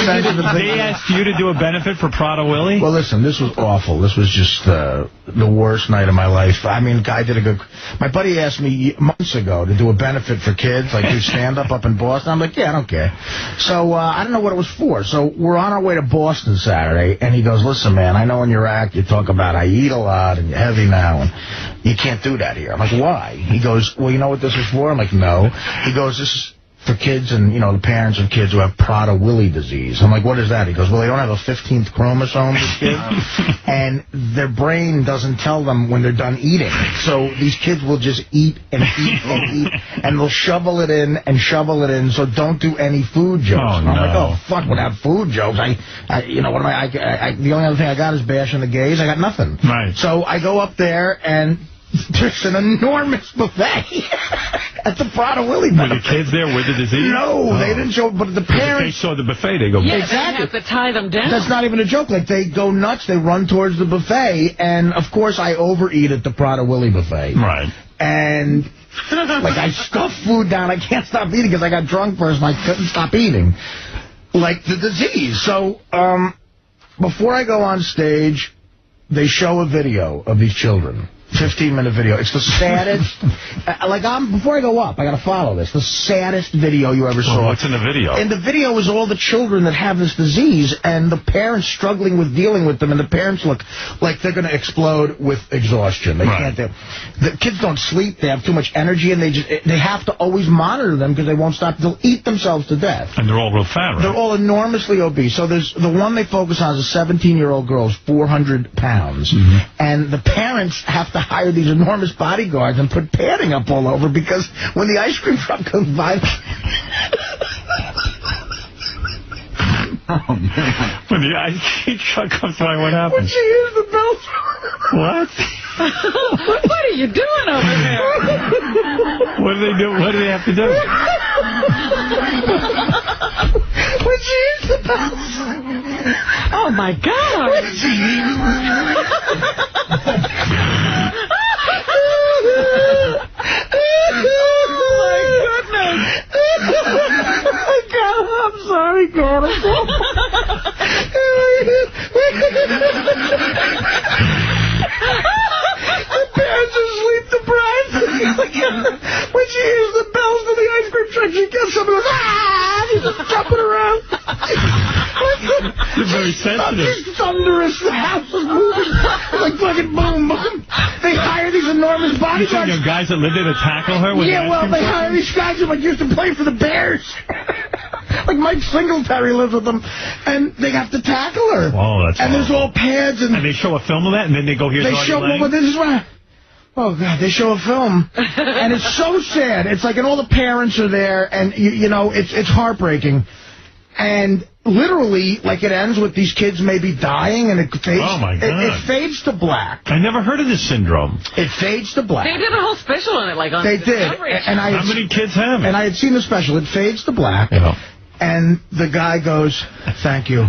They asked you to do a benefit for Prader-Willi? Well, listen, this was awful. This was just the worst night of my life. I mean, guy did a good... My buddy asked me months ago to do a benefit for kids, like do stand-up up in Boston. I'm like, yeah, I don't care. So I don't know what it was for. So we're on our way to Boston Saturday, and he goes, listen, man, I know in your act you talk about I eat a lot and you're heavy now, and you can't do that here. I'm like, why? He goes, well, you know what this is for? I'm like, no. He goes, this is for kids and, you know, the parents of kids who have Prader-Willi disease. I'm like, what is that? He goes, well, they don't have a 15th chromosome, this kid, and their brain doesn't tell them when they're done eating. So these kids will just eat and eat and eat, and they'll shovel it in and shovel it in, so don't do any food jokes. Oh, and I'm like, oh, fuck, without food jokes, you know, what am I the only other thing I got is bashing the gays. I got nothing. Right. So I go up there, and there's an enormous buffet at the Prader-Willi buffet. Were the kids there with the disease? No, they didn't show, but the parents... If they saw the buffet, they go... Yeah, exactly. they have to tie them down. That's not even a joke. Like, they go nuts, they run towards the buffet, and, of course, I overeat at the Prader-Willi buffet. Right. And, like, I stuff food down. I can't stop eating because I got drunk first and I couldn't stop eating. Like, the disease. So, before I go on stage, they show a video of these children. 15-minute video. It's the saddest. Before I go up, I got to follow this. The saddest video you ever saw. What's in the video? In the video is all the children that have this disease and the parents struggling with dealing with them, and the parents look like they're going to explode with exhaustion. They can't. The kids don't sleep. They have too much energy, and they have to always monitor them because they won't stop. They'll eat themselves to death. And they're all real fat, right? They're all enormously obese. So there's the one they focus on is a 17-year-old girl who's 400 pounds, and the parents have to hire these enormous bodyguards and put padding up all over because when the ice cream truck comes by... Oh, man. When the ice cream truck comes by, what happens? When she hears the bell... What? What are you doing over there? What do they do? What do they have to do? When she hears the bell... Oh, my God. When she hears... I'm sorry, God. The parents are sleep deprived. When she hears the bells for the ice cream truck, she gets up and goes, ah! She's just jumping around. You're very sensitive. She's thunderous. The house is moving. Like fucking boom, boom. They hire these enormous bodyguards. You guys that live there to tackle her? Yeah, well, they hire these guys who used to play for the Bears. Like Mike Singletary lives with them, and they have to tackle her. Oh, that's and there's all pads. And they show a film of that, and then they go, here's Artie Lang. Well, this is why... Oh, God, they show a film, and it's so sad. It's like, and all the parents are there, and, you know, it's heartbreaking. And literally, like, it ends with these kids maybe dying, and it fades. Oh, my God. It fades to black. I never heard of this syndrome. It fades to black. They did a whole special on it, like on They Discovery. did. And how many kids have it? And I had seen the special. It fades to black. Yeah. And the guy goes, thank you,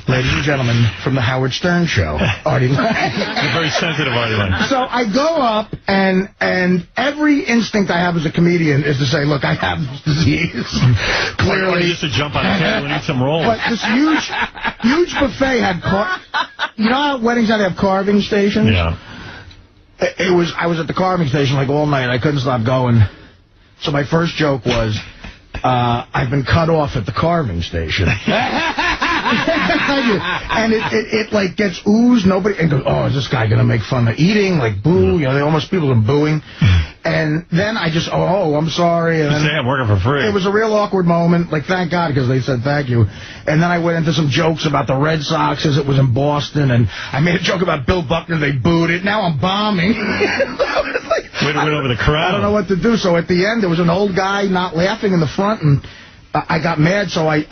ladies and gentlemen, from the Howard Stern Show, Artie Lang. You're very sensitive, Artie Lang. So I go up, and every instinct I have as a comedian is to say, look, I have this disease. Clearly. Just to jump on a table and eat some rolls. But this huge buffet had, you know how at weddings now they have carving stations? Yeah. I was at the carving station like all night. I couldn't stop going. So my first joke was, I've been cut off at the carving station. And it like gets oozed. Nobody and goes, oh, is this guy gonna make fun of eating? Like boo, you know, people are booing. And then I just, oh, I'm sorry. And then, I'm working for free. It was a real awkward moment. Like, thank God, because they said thank you. And then I went into some jokes about the Red Sox as it was in Boston, and I made a joke about Bill Buckner. They booed it. Now I'm bombing. Way to win over the crowd. I don't know what to do. So at the end, there was an old guy not laughing in the front, and I got mad, so I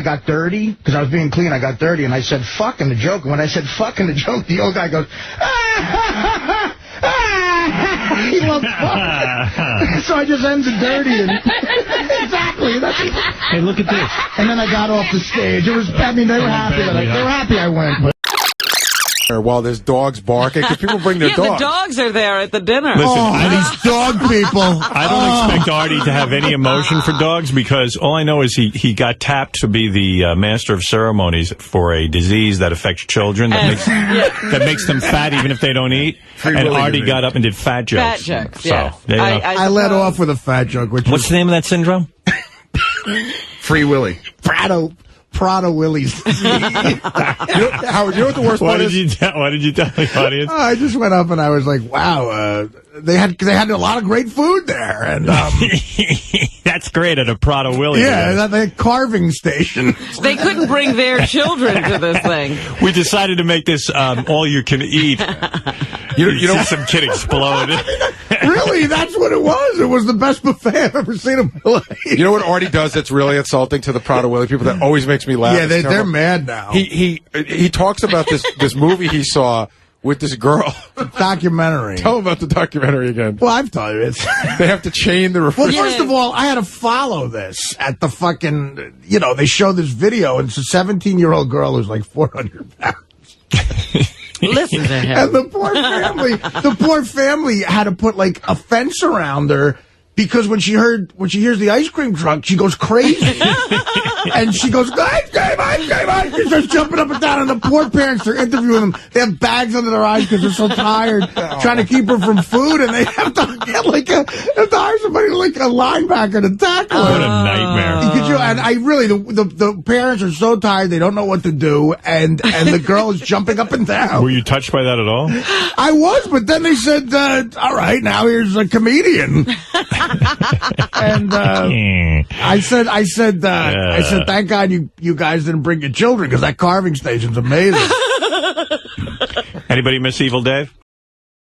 got dirty, because I was being clean. I got dirty, and I said fuck in the joke. And when I said fuck in the joke, the old guy goes, ah! He loved fuck. So I just ended dirty. And exactly. Hey, look at this. And then I got off the stage. It was, I mean, they were happy. They were happy I went. But while there's dogs barking, because people bring their dogs. The dogs are there at the dinner. Listen, these dog people. I don't expect Artie to have any emotion for dogs, because all I know is he got tapped to be the master of ceremonies for a disease that affects children that makes them fat even if they don't eat. And Artie got up and did fat jokes. Fat jokes, yeah. So, I led off with a fat joke. What's the name of that syndrome? Free Willy. Prader-Willi's. Howard, you know what the worst part is? What did you tell the audience? I just went up and I was like, wow, they had a lot of great food there. And that's great at a Prader-Willi. Yeah, the carving station. They couldn't bring their children to this thing. We decided to make this all you can eat. You know, some kid explode. Really, that's what it was. It was the best buffet I've ever seen in my life. You know what Artie does that's really insulting to the Prader-Willi people that always makes me laugh? Yeah, they're mad now. He talks about this movie he saw with this girl. Documentary. Tell him about the documentary again. Well, I've told you it. They have to chain the refrigerator. Well, first of all, I had to follow this at the fucking, they show this video, and it's a 17-year-old girl who's like 400 pounds. Listen to him. And the poor family had to put like a fence around her because when she hears the ice cream truck, she goes crazy. And she goes, ice cream, ice cream, ice cream. She starts jumping up and down, and the poor parents are interviewing them. They have bags under their eyes because they're so tired, trying to keep her from food, and they have to hire somebody like a linebacker to tackle her. What a nightmare. And I really, the parents are so tired, they don't know what to do, and the girl is jumping up and down. Were you touched by that at all? I was, but then they said, all right, now here's a comedian. And I said, thank God you guys didn't bring your children, because that carving station's amazing. Anybody miss Evil Dave?